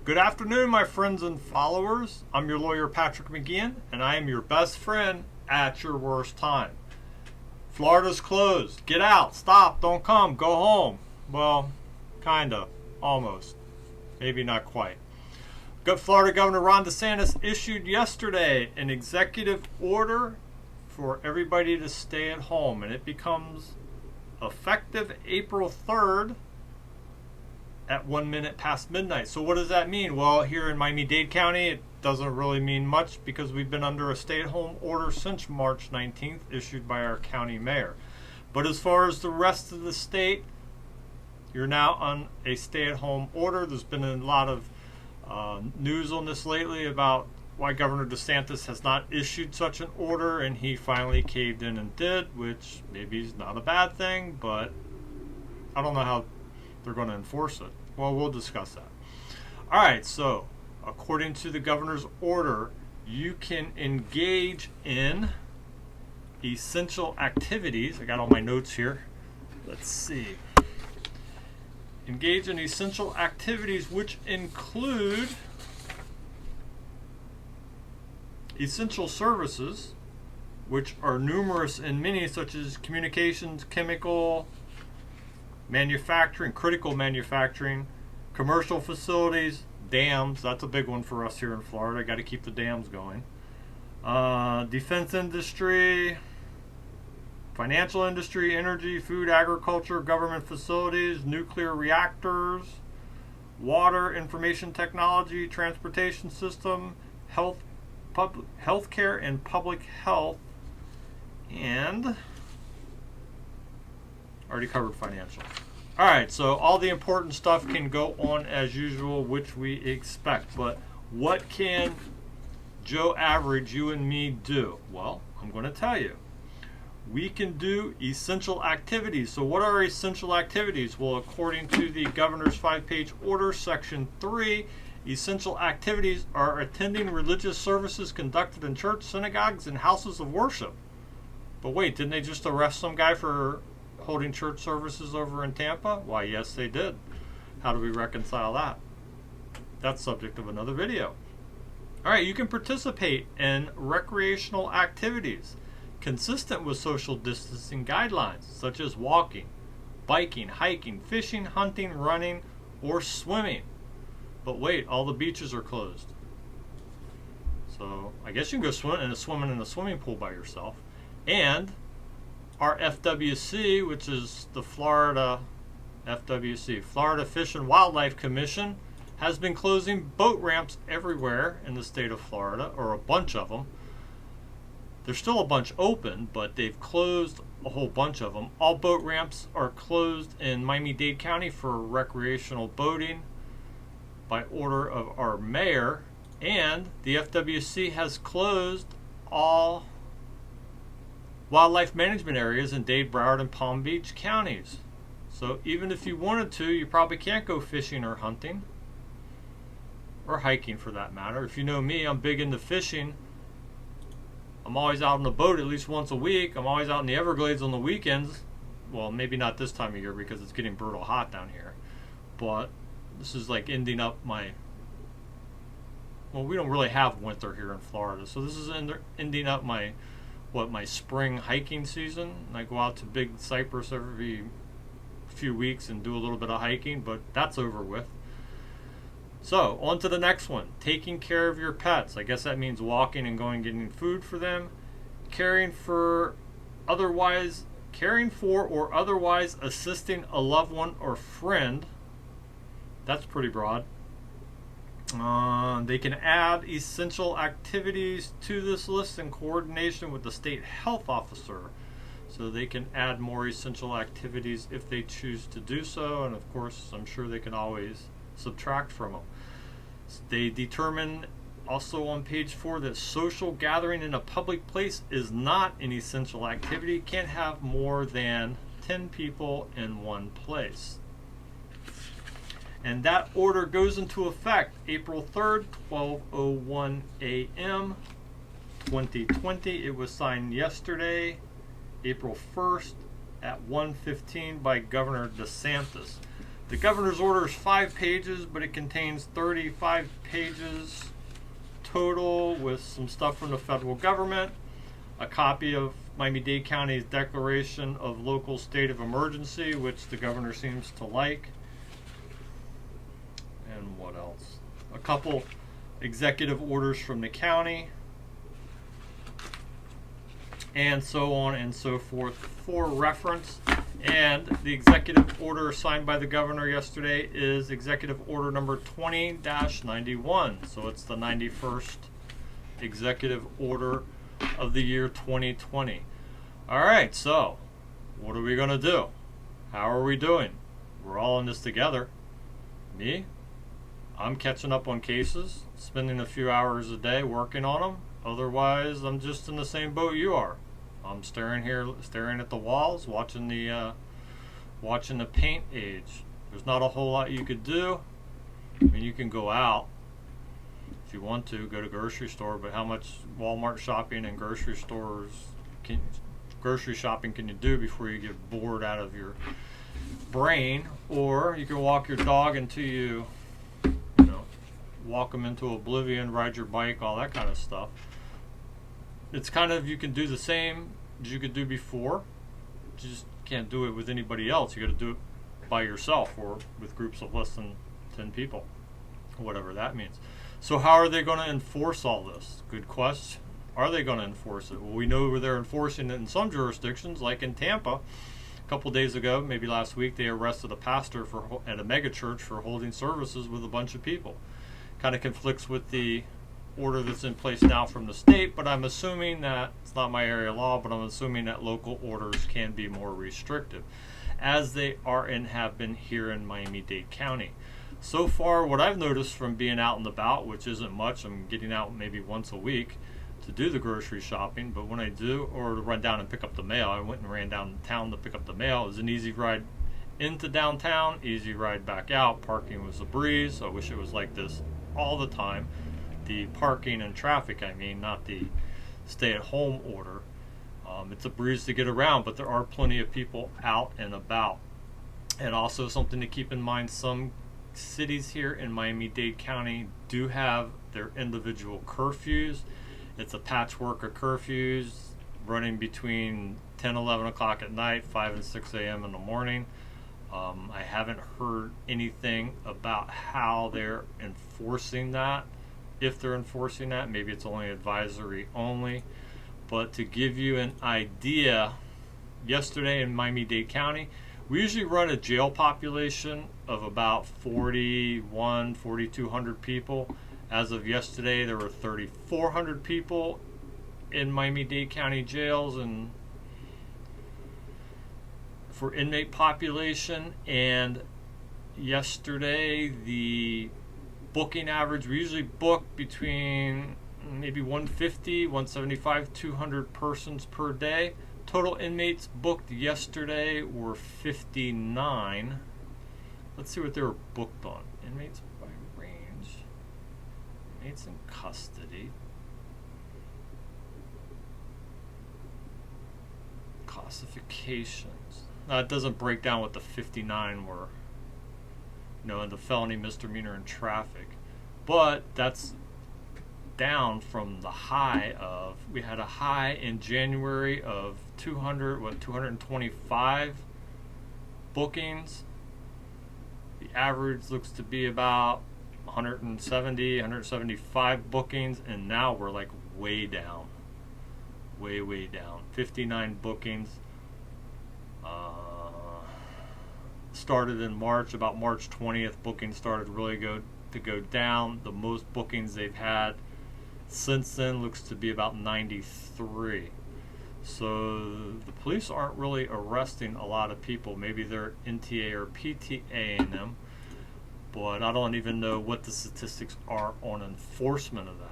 Good afternoon, my friends and followers. I'm your lawyer, Patrick McGeehan, and I am your best friend at your worst time. Florida's closed. Get out. Stop. Don't come. Go home. Well, kinda. Almost. Maybe not quite. Florida Governor Ron DeSantis issued yesterday an executive order for everybody to stay at home, and it becomes effective April 3rd at 1 minute past midnight. So what does that mean? Well, here in Miami Dade County, it doesn't really mean much because we've been under a stay-at-home order since March 19th, issued by our county mayor. But as far as the rest of the state, you're now on a stay-at-home order. There's been a lot of news on this lately about why Governor DeSantis has not issued such an order, and he finally caved in and did, which maybe is not a bad thing, but I don't know how they're going to enforce it. Well, we'll discuss that. All right, so according to the governor's order, you can engage in essential activities. I got all my notes here. Let's see. Engage in essential activities, which include essential services, which are numerous and many, such as communications, chemical, manufacturing, critical manufacturing, commercial facilities, dams. That's a big one for us here in Florida. Got to keep the dams going. Defense industry, financial industry, energy, food, agriculture, government facilities, nuclear reactors, water, information technology, transportation system, healthcare and public health, and already covered financial. All right, so all the important stuff can go on as usual, which we expect. But what can Joe Average, you and me, do? Well, I'm going to tell you. We can do essential activities. So what are essential activities? Well, according to the governor's 5-page order, section 3, essential activities are attending religious services conducted in church, synagogues, and houses of worship. But wait, didn't they just arrest some guy for holding church services over in Tampa? Why, yes, they did. How do we reconcile that? That's subject of another video. All right, you can participate in recreational activities consistent with social distancing guidelines, such as walking, biking, hiking, fishing, hunting, running, or swimming. But wait, all the beaches are closed. So I guess you can go swimming in a swimming pool by yourself. And our FWC, which is the Florida Fish and Wildlife Commission, has been closing boat ramps everywhere in the state of Florida, or a bunch of them. There's still a bunch open, but they've closed a whole bunch of them. All boat ramps are closed in Miami-Dade County for recreational boating by order of our mayor, and the FWC has closed all wildlife management areas in Dade, Broward, and Palm Beach counties. So even if you wanted to, you probably can't go fishing or hunting, or hiking for that matter. If you know me, I'm big into fishing. I'm always out on the boat at least once a week. I'm always out in the Everglades on the weekends. Well, maybe not this time of year because it's getting brutal hot down here. But this is like ending up my... Well, we don't really have winter here in Florida. So this is ending up my spring hiking season. I go out to Big Cypress every few weeks and do a little bit of hiking, but that's over with. So, on to the next one. Taking care of your pets. I guess that means walking and going and getting food for them. Caring for or otherwise assisting a loved one or friend. That's pretty broad. They can add essential activities to this list in coordination with the state health officer. So they can add more essential activities if they choose to do so. And of course, I'm sure they can always subtract from them. They determine also on page 4 that social gathering in a public place is not an essential activity. Can't have more than 10 people in one place. And that order goes into effect April 3rd, 12:01 a.m. 2020. It was signed yesterday, April 1st at 1:15 by Governor DeSantis. The governor's order is 5 pages, but it contains 35 pages total with some stuff from the federal government, a copy of Miami-Dade County's declaration of local state of emergency, which the governor seems to like. And what else? A couple executive orders from the county, and so on and so forth for reference. And the executive order signed by the governor yesterday is executive order number 20-91. So it's the 91st executive order of the year 2020. All right, so what are we going to do? How are we doing? We're all in this together. Me, I'm catching up on cases, spending a few hours a day working on them. Otherwise, I'm just in the same boat you are. I'm staring at the walls, watching the paint age. There's not a whole lot you could do. I mean, you can go out if you want to, go to grocery store, but how much Walmart shopping and grocery shopping can you do before you get bored out of your brain? Or you can walk your dog until you walk them into oblivion, ride your bike, all that kind of stuff. It's kind of, you can do the same as you could do before. You just can't do it with anybody else. You got to do it by yourself or with groups of less than 10 people, whatever that means. So how are they going to enforce all this? Good question. Are they going to enforce it? Well, we know where they're enforcing it in some jurisdictions, like in Tampa. A couple days ago, maybe last week, they arrested a pastor at a megachurch for holding services with a bunch of people. Kind of conflicts with the order that's in place now from the state, but I'm assuming that, it's not my area of law, but I'm assuming that local orders can be more restrictive, as they are and have been here in Miami-Dade County. So far, what I've noticed from being out and about, which isn't much, I'm getting out maybe once a week to do the grocery shopping, but when I do, or to run down and pick up the mail, I went and ran downtown to pick up the mail. It was an easy ride into downtown, easy ride back out. Parking was a breeze. I wish it was like this all the time. The parking and traffic, I mean, not the stay-at-home order. It's a breeze to get around, but there are plenty of people out and about. And also something to keep in mind, some cities here in Miami-Dade County do have their individual curfews. It's a patchwork of curfews running between 10, 11 o'clock at night, 5 and 6 a.m. in the morning. I haven't heard anything about how they're enforcing that. If they're enforcing that, maybe it's only advisory only. But to give you an idea, yesterday in Miami-Dade County, we usually run a jail population of about 4,200 people. As of yesterday, there were 3,400 people in Miami-Dade County jails and for inmate population. And yesterday, the booking average, we usually book between maybe 150, 175, 200 persons per day. Total inmates booked yesterday were 59. Let's see what they were booked on. Inmates by range. Inmates in custody. Classifications. Now, it doesn't break down what the 59 were. In the felony, misdemeanor, and traffic. But that's down from the high of, we had a high in January of 225 bookings. The average looks to be about 175 bookings, and now we're like way down. Way down. 59 bookings. Started in March, about March 20th, bookings started really to go down. The most bookings they've had since then looks to be about 93. So the police aren't really arresting a lot of people. Maybe they're NTA or PTA in them, but I don't even know what the statistics are on enforcement of that.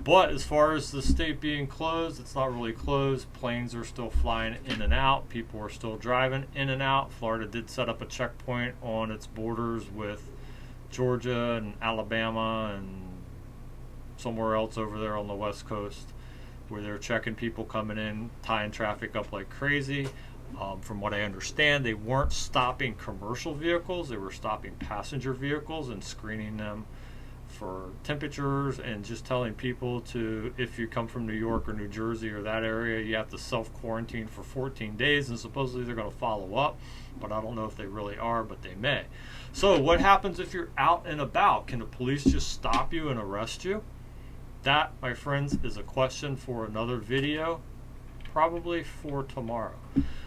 But as far as the state being closed, it's not really closed. Planes are still flying in and out. People are still driving in and out. Florida did set up a checkpoint on its borders with Georgia and Alabama and somewhere else over there on the West Coast, where they're checking people coming in, tying traffic up like crazy. From what I understand, they weren't stopping commercial vehicles. They were stopping passenger vehicles and screening them for temperatures, and just telling people to, if you come from New York or New Jersey or that area, you have to self-quarantine for 14 days, and supposedly they're going to follow up, but I don't know if they really are, but they may. So what happens if you're out and about? Can the police just stop you and arrest you? That, my friends, is a question for another video, probably for tomorrow.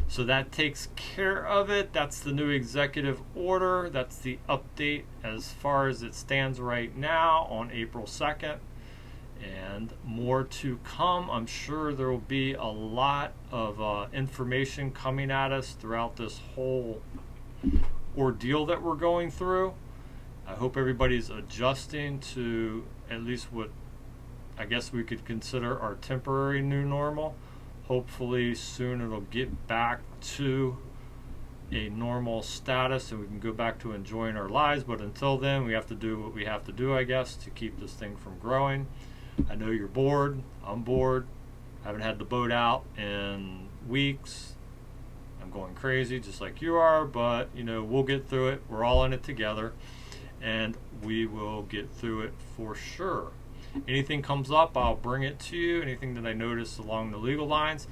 So that takes care of it. That's the new executive order. That's the update as far as it stands right now on April 2nd. And more to come. I'm sure there will be a lot of information coming at us throughout this whole ordeal that we're going through. I hope everybody's adjusting to at least what I guess we could consider our temporary new normal. Hopefully soon it'll get back to a normal status and we can go back to enjoying our lives. But until then, we have to do what we have to do, I guess, to keep this thing from growing. I know you're bored. I'm bored. I haven't had the boat out in weeks. I'm going crazy just like you are, but you know, we'll get through it. We're all in it together, and we will get through it for sure. Anything comes up, I'll bring it to you. Anything that I notice along the legal lines.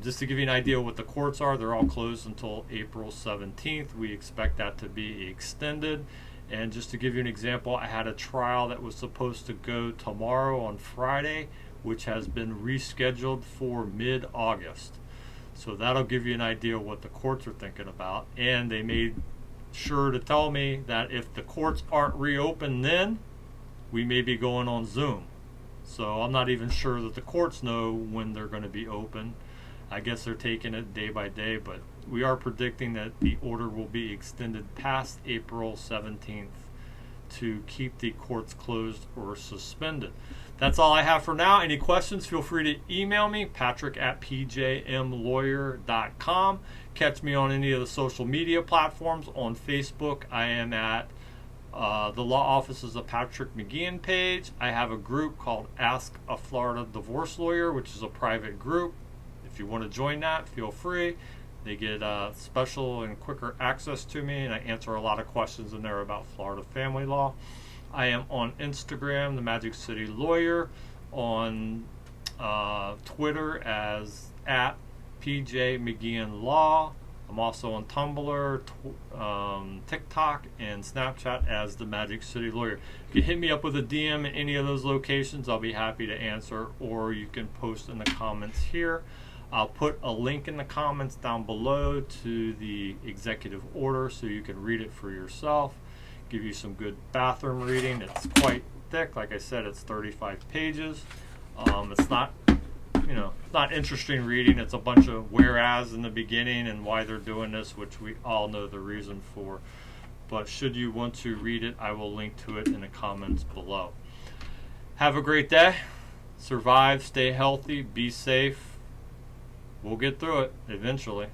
Just to give you an idea of what the courts are, they're all closed until April 17th. We expect that to be extended. And just to give you an example, I had a trial that was supposed to go tomorrow on Friday, which has been rescheduled for mid-August. So that'll give you an idea of what the courts are thinking about. And they made sure to tell me that if the courts aren't reopened then, we may be going on Zoom. So I'm not even sure that the courts know when they're going to be open. I guess they're taking it day by day, but we are predicting that the order will be extended past April 17th to keep the courts closed or suspended. That's all I have for now. Any questions, feel free to email me, patrick@pjmlawyer.com. Catch me on any of the social media platforms. On Facebook, I am at the Law Offices of Patrick McGeehan page. I have a group called Ask a Florida Divorce Lawyer, which is a private group. If you want to join that, feel free. They get special and quicker access to me, and I answer a lot of questions in there about Florida family law. I am on Instagram, the Magic City Lawyer, on Twitter as at PJ McGeehan Law. I'm also on Tumblr, TikTok, and Snapchat as the Magic City Lawyer. You can hit me up with a DM in any of those locations. I'll be happy to answer, or you can post in the comments here. I'll put a link in the comments down below to the executive order so you can read it for yourself. Give you some good bathroom reading. It's quite thick. Like I said, it's 35 pages. It's not, not interesting reading. It's a bunch of whereas in the beginning and why they're doing this, which we all know the reason for. But should you want to read it, I will link to it in the comments below. Have a great day. Survive, stay healthy, be safe. We'll get through it eventually.